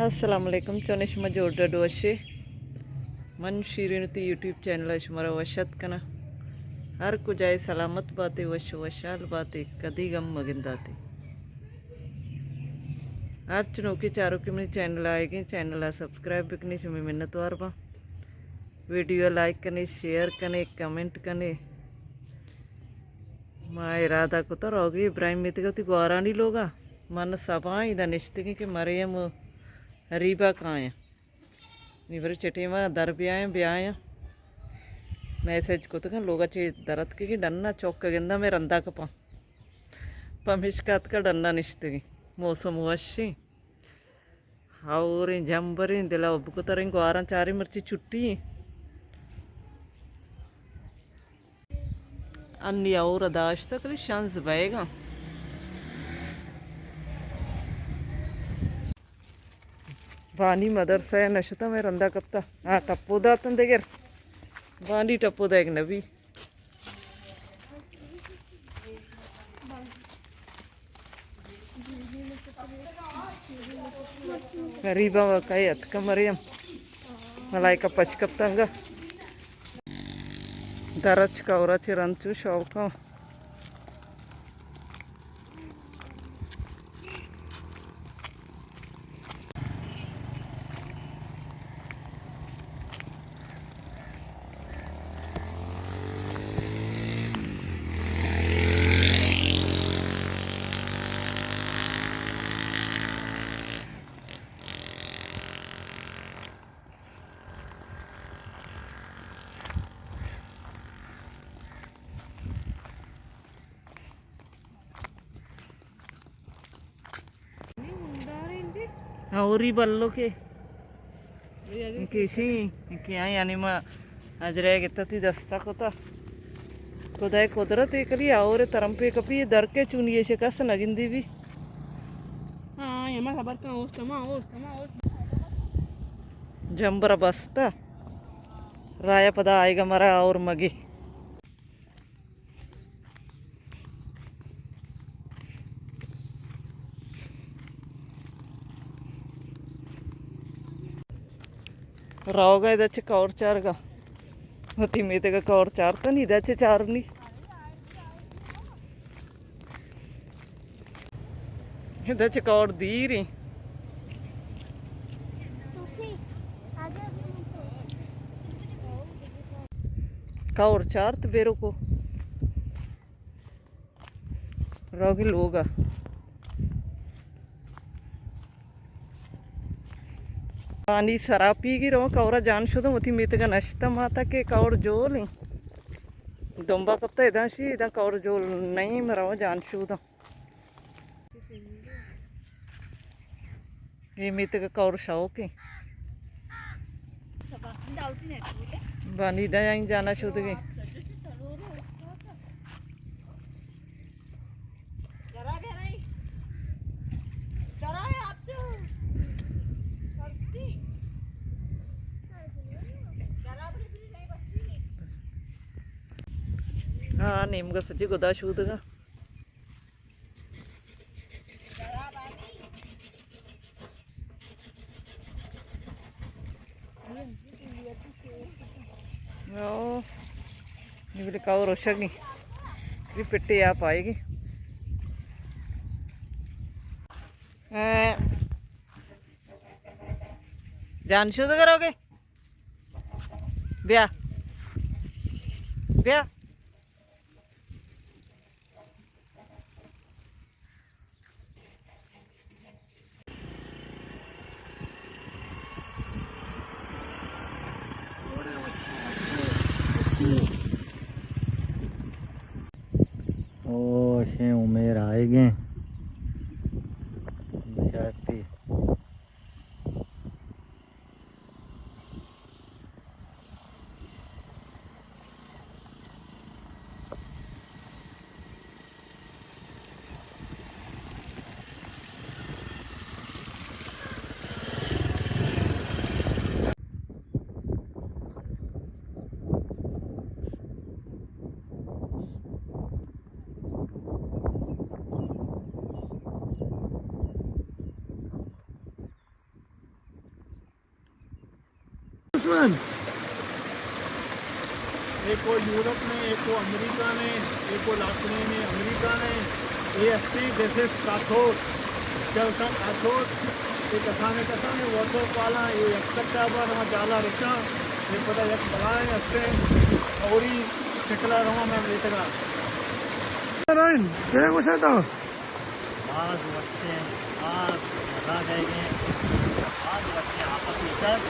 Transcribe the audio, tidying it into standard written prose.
Assalamualaikum Chonishma Jorda Doshe मन शीरिनती YouTube channel शुमारा वशत कना हर को जाए सलामत बातें वश वशाल बातें कदी गम मगिंदाते हर चुनौ के चारों के मेरे चैनल आएगी चैनल सब्सक्राइब करने से मैं मिन्नत वार बा वीडियो लाइक करने शेयर करने कमेंट करने माँ इरादा को तो रोगी इब्राहिम में तो गौरानी लोगा मन सभा इधर निश्चित कि मरियम रीबा कहाँ है इवर चटेवा दर ब्याह मैसेज को तो लोग चे दरत के डन्ना चौक गिंदा में रंदा कपा पमिश्कात का डन्ना निश्तगी मौसम वशी और जंबरी दिला उब्बको तरह ग्वारा चारी मिर्ची छुट्टी अन्नी और अदाश तक शांस बहेगा वानी मदरसा है नशता में रंदा कप्ता हाँ टप्पो दातन देगर वानी टप्पो दा एक नबी गरीबा वकाई अतका मरियम मलाइका पचकप्तांगा दरच कौराचे रंचू शौका और बल्लो के किसी क्या यानी मैं अजरे कितना ती दस्ता कोता खुदाई कुदरत एक लिया और तरम पे कपी दर के चुनिए से कस नगिंदी भी हाँ ये मैं खबर का ओस्तमा जंबरा बस्ता राया पदा आएगा मरा और मगे रावगा इधर कौर चार का होती मेते का कौर चार तो नहीं इधर चार नहीं इधर कौर दी रही कौर चार तो बेरों को रोगी लोगा पानी शराब पी गी रहो कौरा जान शुद्ध होती मित का नश्ता माता के कौर जोल दुम्बा कब तो इधर शी इधर कौर जोल नहीं मरो जान शुद्ध ये मित का कौर शौक है बानी इधर यहीं जाना शुद्ध की ನಿಮ್ಗೆ ಸಜ್ಜಿ ಗೊದಾಶುವುದಗ ഇവിടെ കവർ ഉഷങ്ങി ये पिट्टी आप आएगी जान शुद्ध करोगे ब्याह ब्याह शे उमेर आएंगे शक्ति एक को यूरोप में, एक को अमेरिका में, एक को लातनी में अमेरिका में, ये 80 देशेस काथोर जलसन आथोर ये कथाने वाटर पाला ये एक्सपेक्टाबर हम जाला रिचा ये पता एक बनाए अस्ते औरी शिकला रमा में लेटगा राइन क्या कुछ है तो आज बच्चे आज मजा जाएंगे आज बच्चे आपस में सब